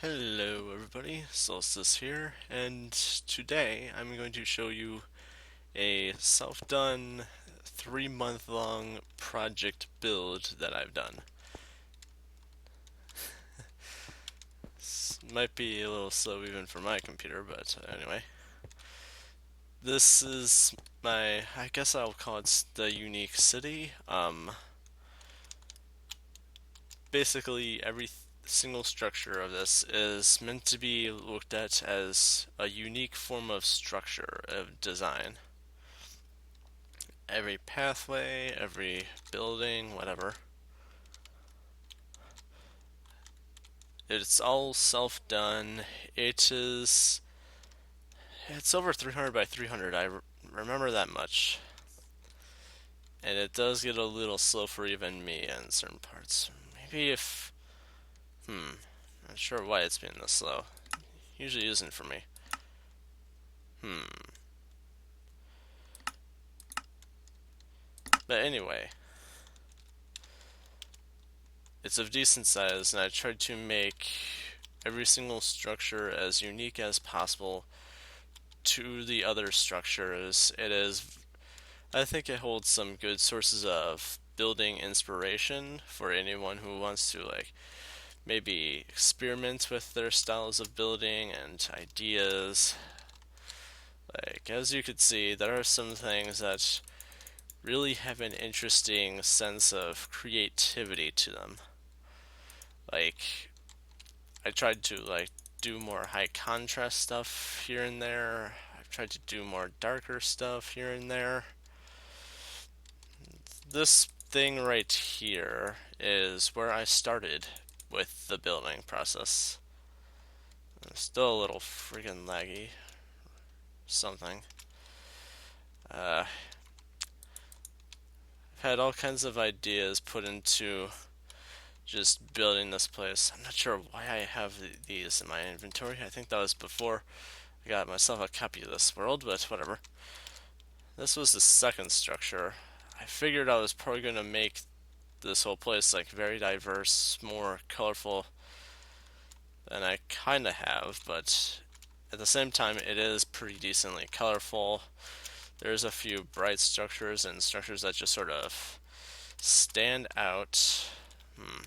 Hello everybody, Solstice here, and today I'm going to show you a self-done 3-month long project build that I've done. This might be a little slow even for my computer, but anyway. This is I guess I'll call it the unique city. Basically every single structure of this is meant to be looked at as a unique form of structure of design. Every pathway, every building, whatever. It's all self-done. It's over 300 by 300. Remember that much. And it does get a little slow for even me in certain parts. Maybe if not sure why it's been this slow. Usually isn't for me. Hmm. But anyway, it's of decent size, and I tried to make every single structure as unique as possible to the other structures. I think it holds some good sources of building inspiration for anyone who wants to maybe experiment with their styles of building and ideas. As you could see, there are some things that really have an interesting sense of creativity to them. Like I tried to do more high contrast stuff here and there. I've tried to do more darker stuff here and there. This thing right here is where I started with the building process. It's still a little friggin' laggy. Something. I've had all kinds of ideas put into just building this place. I'm not sure why I have these in my inventory. I think that was before I got myself a copy of this world, but whatever. This was the second structure. I figured I was probably going to make this whole place very diverse, more colorful than I kind of have, but at the same time it is pretty decently colorful. There's a few bright structures and structures that just sort of stand out. I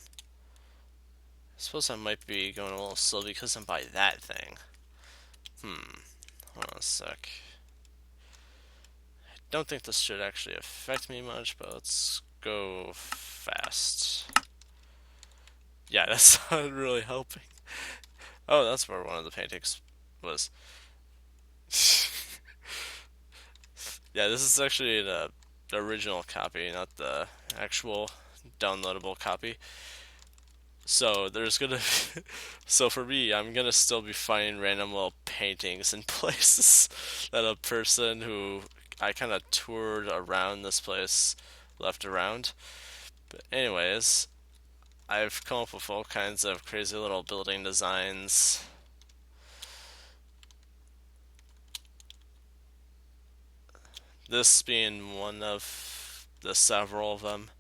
suppose I might be going a little slow because I'm by that thing. Hold on a sec. I don't think this should actually affect me much, but let's go fast. Yeah, that's not really helping. Oh, that's where one of the paintings was. Yeah, this is actually the original copy, not the actual downloadable copy. So there's gonna so for me, I'm gonna still be finding random little paintings in places that a person who I kind of toured around this place left around. But anyways, I've come up with all kinds of crazy little building designs. This being one of the several of them.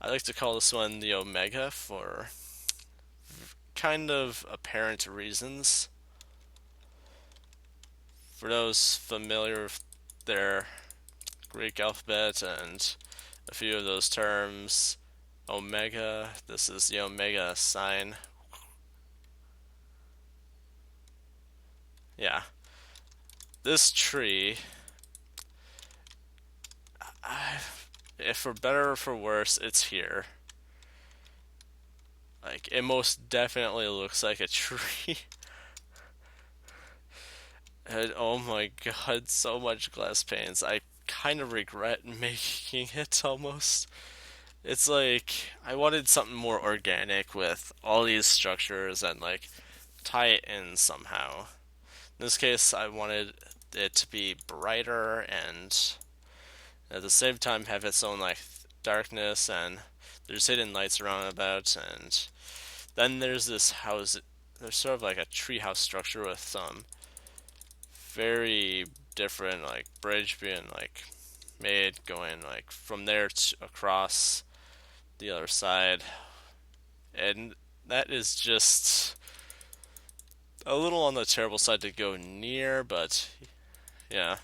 I like to call this one the Omega for kind of apparent reasons. For those familiar with their Greek alphabet and a few of those terms, Omega, this is the Omega sign. Yeah. This tree, if for better or for worse, it's here. It most definitely looks like a tree. And oh my god, so much glass panes. I kind of regret making it almost. It's I wanted something more organic with all these structures and tie it in somehow. In this case, I wanted it to be brighter and at the same time have its own darkness, and there's hidden lights around about, and then there's this house. There's sort of like a treehouse structure with some very different bridge being made going from there across the other side, and that is just a little on the terrible side to go near, but yeah.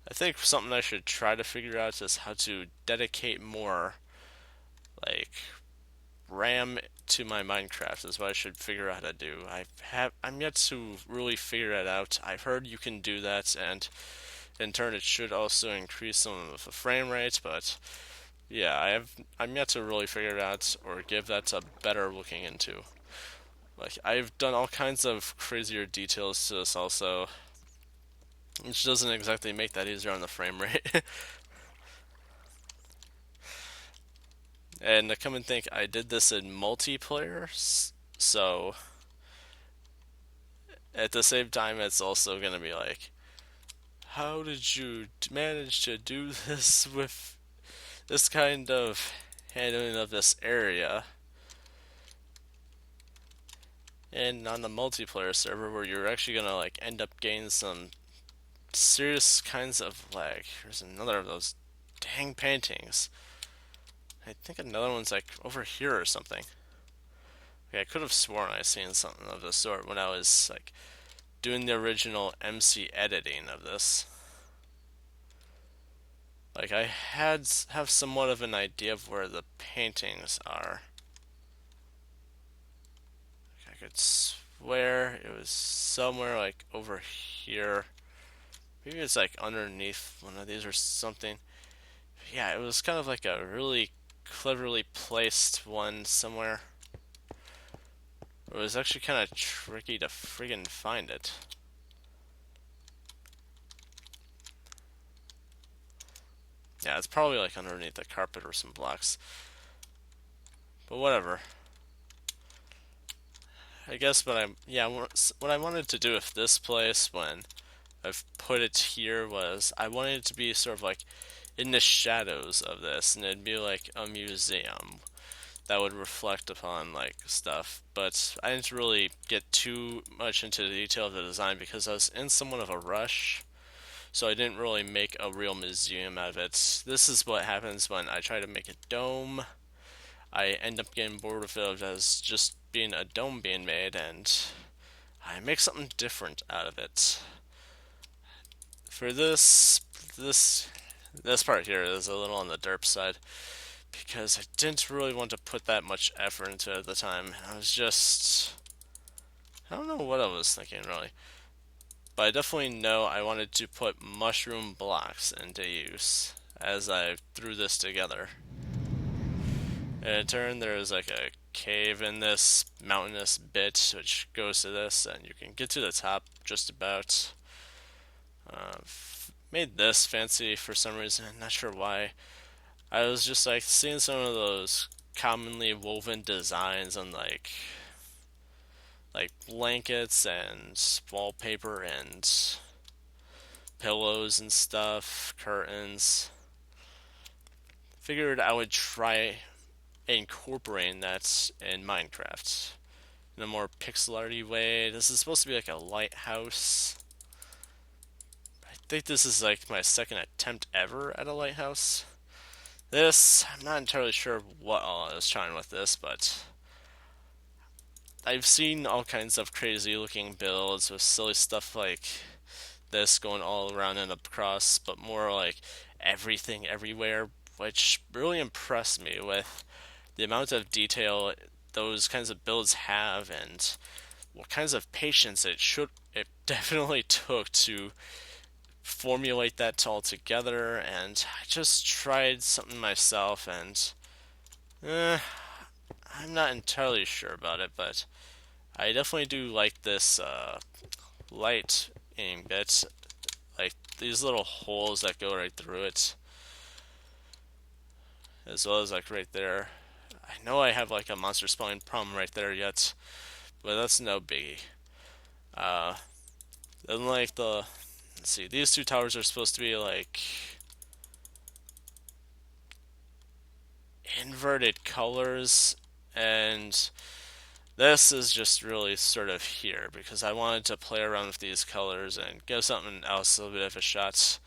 I think something I should try to figure out is how to dedicate more, like, RAM to my Minecraft is what I should figure out how to do. I'm yet to really figure it out. I've heard you can do that, and in turn it should also increase some of the frame rate, but yeah, I'm yet to really figure it out or give that a better looking into. Like I've done all kinds of crazier details to this also, which doesn't exactly make that easier on the frame rate. And to come and think, I did this in multiplayer, so at the same time, it's also gonna be like, how did you manage to do this with this kind of handling of this area? And on the multiplayer server, where you're actually gonna like end up getting some serious kinds of lag. Here's another of those dang paintings. I think another one's like over here or something. Okay, I could have sworn I seen something of the sort when I was like doing the original MC editing of this. Like I have somewhat of an idea of where the paintings are. I could swear it was somewhere like over here. Maybe it's like underneath one of these or something. Yeah, it was kind of like a really cleverly placed one somewhere. It was actually kind of tricky to friggin' find it. Yeah, it's probably like underneath the carpet or some blocks. But whatever. I guess what I wanted to do with this place when I've put it here was I wanted it to be sort of like in the shadows of this, and it'd be like a museum that would reflect upon like stuff. But I didn't really get too much into the detail of the design because I was in somewhat of a rush, so I didn't really make a real museum out of it. This is what happens when I try to make a dome. I end up getting bored of it as just being a dome being made, and I make something different out of it. For this this part here is a little on the derp side because I didn't really want to put that much effort into it at the time. I don't know what I was thinking really, but I definitely know I wanted to put mushroom blocks into use as I threw this together. And in turn, there's like a cave in this mountainous bit which goes to this, and you can get to the top just about. Made this fancy for some reason, not sure why. I was just like seeing some of those commonly woven designs on like blankets and wallpaper and pillows and stuff, curtains. Figured I would try incorporating that in Minecraft in a more pixel arty way. This is supposed to be like a lighthouse. I think this is like my second attempt ever at a lighthouse. I'm not entirely sure what all I was trying with this, but I've seen all kinds of crazy looking builds with silly stuff like this going all around and across, but more like everything everywhere, which really impressed me with the amount of detail those kinds of builds have and what kinds of patience it definitely took to formulate that all together. And I just tried something myself, and I'm not entirely sure about it, but I definitely do like this light in bits, like these little holes that go right through it, as well as like right there. I know I have like a monster spawning problem right there yet, but that's no biggie. Uh, then like let's see, these two towers are supposed to be like inverted colors, and this is just really sort of here because I wanted to play around with these colors and give something else a little bit of a shot.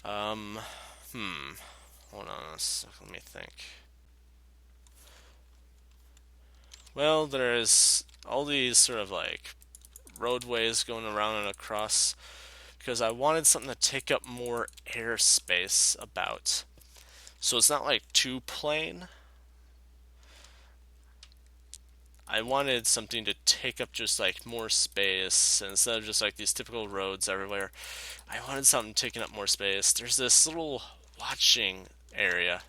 Um, hmm. Hold on a sec, let me think. Well, there's all these sort of like roadways going around and across because I wanted something to take up more airspace about. So it's not like too plain. I wanted something to take up just like more space instead of just like these typical roads everywhere. I wanted something taking up more space. There's this little watching area.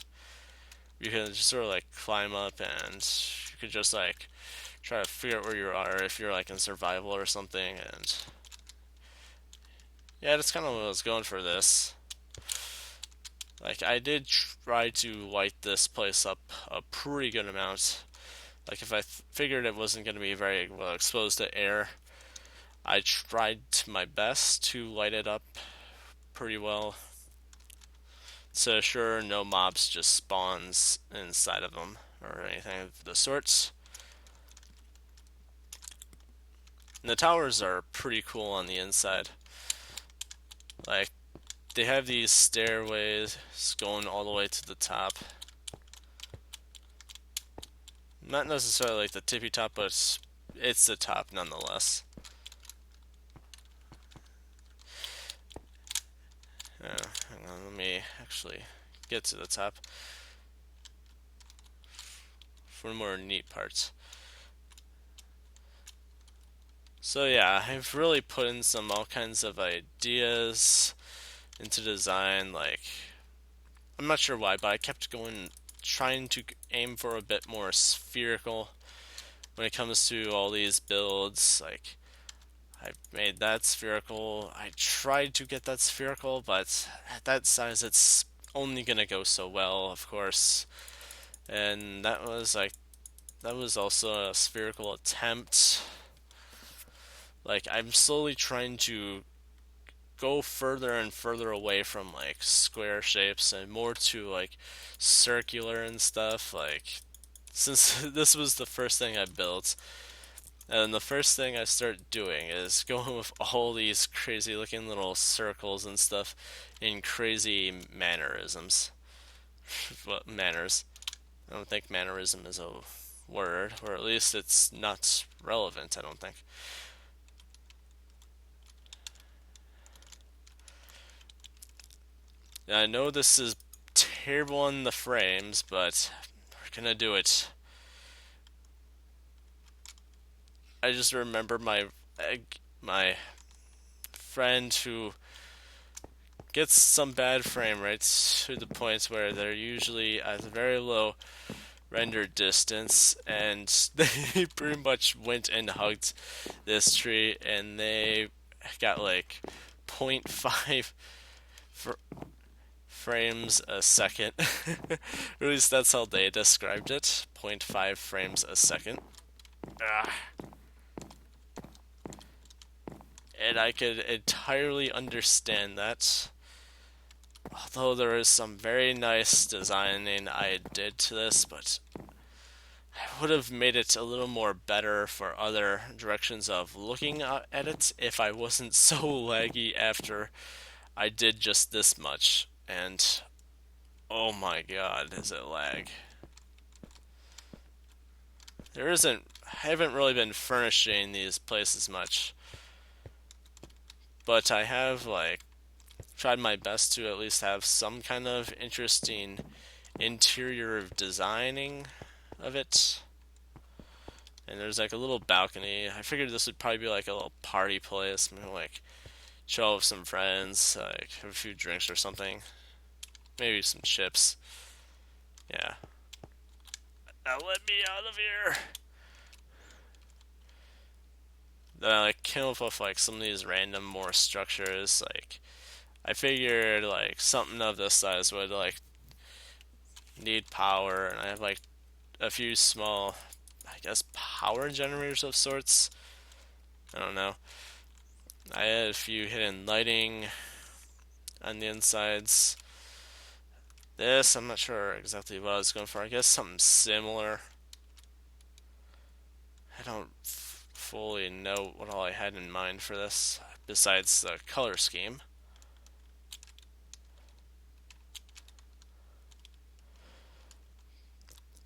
You can just sort of like climb up and you could just like try to figure out where you are if you're like in survival or something. And yeah, that's kind of what I was going for this. Like I did try to light this place up a pretty good amount. Like if I figured it wasn't going to be very well exposed to air, I tried my best to light it up pretty well. So sure, no mobs just spawns inside of them or anything of the sorts. And the towers are pretty cool on the inside. Like they have these stairways going all the way to the top. Not necessarily like the tippy top, but it's the top nonetheless. Hang on, let me actually get to the top for more neat parts. So yeah, I've really put in some all kinds of ideas into design. Like I'm not sure why, but I kept going, trying to aim for a bit more spherical when it comes to all these builds. Like I made that spherical. I tried to get that spherical, but at that size, it's only gonna go so well, of course. And that was also a spherical attempt. Like I'm slowly trying to go further and further away from like square shapes and more to like circular and stuff. Like since this was the first thing I built, and the first thing I start doing is going with all these crazy looking little circles and stuff in crazy mannerisms. What manners? I don't think mannerism is a word, or at least it's not relevant, I don't think. Now, I know this is terrible on the frames, but we're gonna do it. I just remember my friend who gets some bad frame rates to the point where they're usually at a very low render distance, and they pretty much went and hugged this tree, and they got like point 0.5 frames a second. At least that's how they described it. Point 0.5 frames a second. Ah. And I could entirely understand that. Although there is some very nice designing I did to this, but I would have made it a little more better for other directions of looking at it if I wasn't so laggy after I did just this much. And oh my god, is it lag. I haven't really been furnishing these places much. But I have like tried my best to at least have some kind of interesting interior designing of it. And there's like a little balcony. I figured this would probably be like a little party place. Maybe like chill with some friends, like have a few drinks or something. Maybe some chips. Yeah. Now let me out of here. Then I like came up with like some of these random more structures. Like I figured like something of this size would like need power, and I have like a few small, I guess, power generators of sorts. I don't know. I had a few hidden lighting on the insides. This, I'm not sure exactly what I was going for. I guess something similar. I don't fully know what all I had in mind for this, besides the color scheme.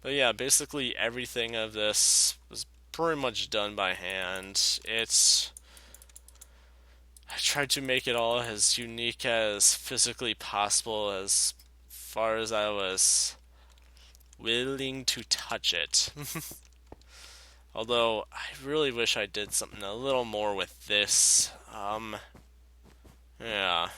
But yeah, basically everything of this was pretty much done by hand. It's I tried to make it all as unique as physically possible as far as I was willing to touch it. Although I really wish I did something a little more with this. Yeah.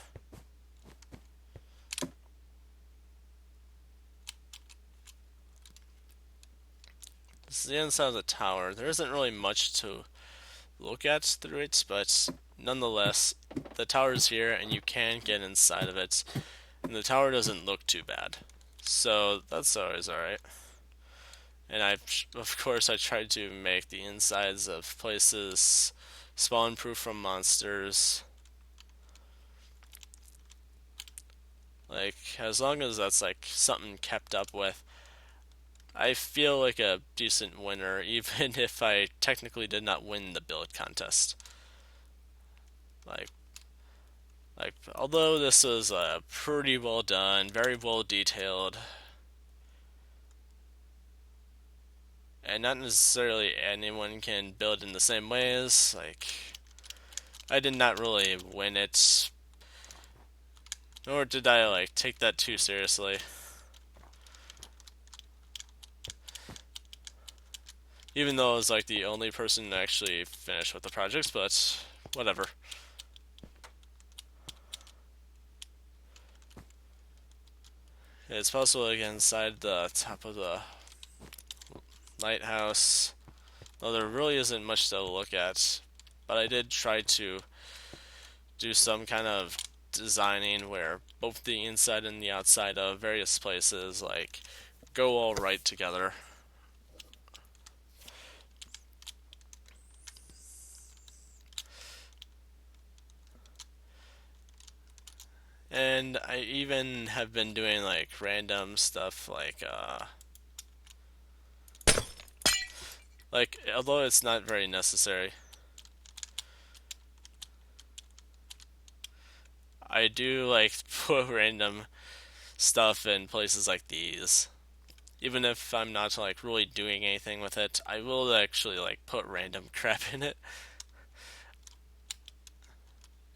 This is the inside of the tower. There isn't really much to look at through it, but nonetheless, the tower's here and you can get inside of it. And the tower doesn't look too bad. So that's always alright. And of course, I tried to make the insides of places spawn proof from monsters. Like, as long as that's like something kept up with, I feel like a decent winner, even if I technically did not win the build contest. Like, although this was pretty well done, very well detailed, and not necessarily anyone can build in the same ways. Like, I did not really win it, nor did I like take that too seriously. Even though I was like the only person to actually finish with the projects, but whatever. It's possible to get inside the top of the lighthouse, though there really isn't much to look at. But I did try to do some kind of designing where both the inside and the outside of various places like go all right together. And I even have been doing like random stuff like although it's not very necessary, I do like put random stuff in places like these. Even if I'm not like really doing anything with it, I will actually like put random crap in it.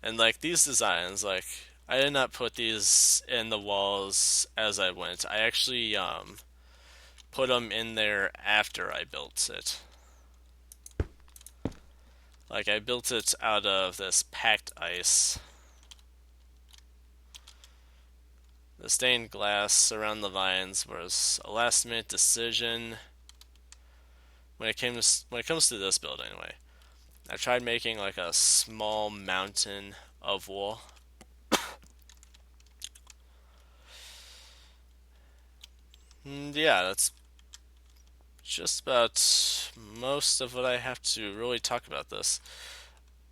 And like these designs, like I did not put these in the walls as I went. I actually put them in there after I built it. Like I built it out of this packed ice. The stained glass around the vines was a last minute decision when it comes to this build anyway. I tried making like a small mountain of wool. And yeah, that's just about most of what I have to really talk about this.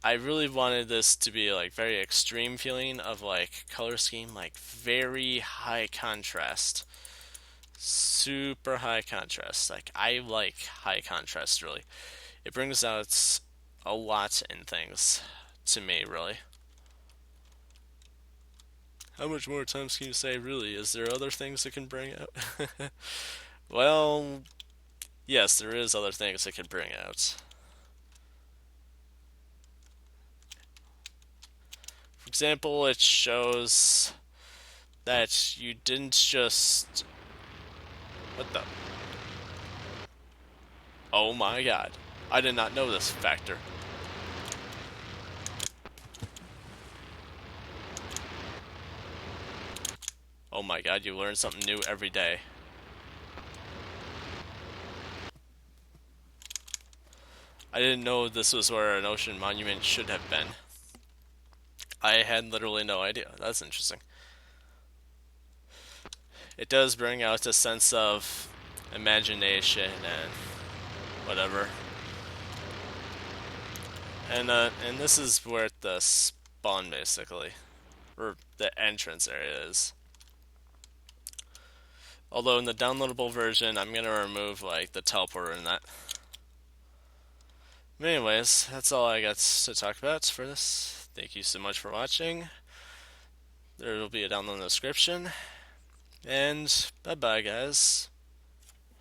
I really wanted this to be like very extreme feeling of like color scheme, like very high contrast. Super high contrast. Like I like high contrast really. It brings out a lot in things to me really. How much more times can you say really? Is there other things it can bring out? Well, yes, there is other things it can bring out. For example, it shows that you didn't just. What the? Oh my god. I did not know this factor. Oh my god, you learn something new every day. I didn't know this was where an ocean monument should have been. I had literally no idea. That's interesting. It does bring out a sense of imagination and whatever. And this is where the spawn basically, or the entrance area is. Although in the downloadable version, I'm gonna remove like the teleporter and that. But anyways, that's all I got to talk about for this. Thank you so much for watching. There will be a download in the description. And bye bye, guys.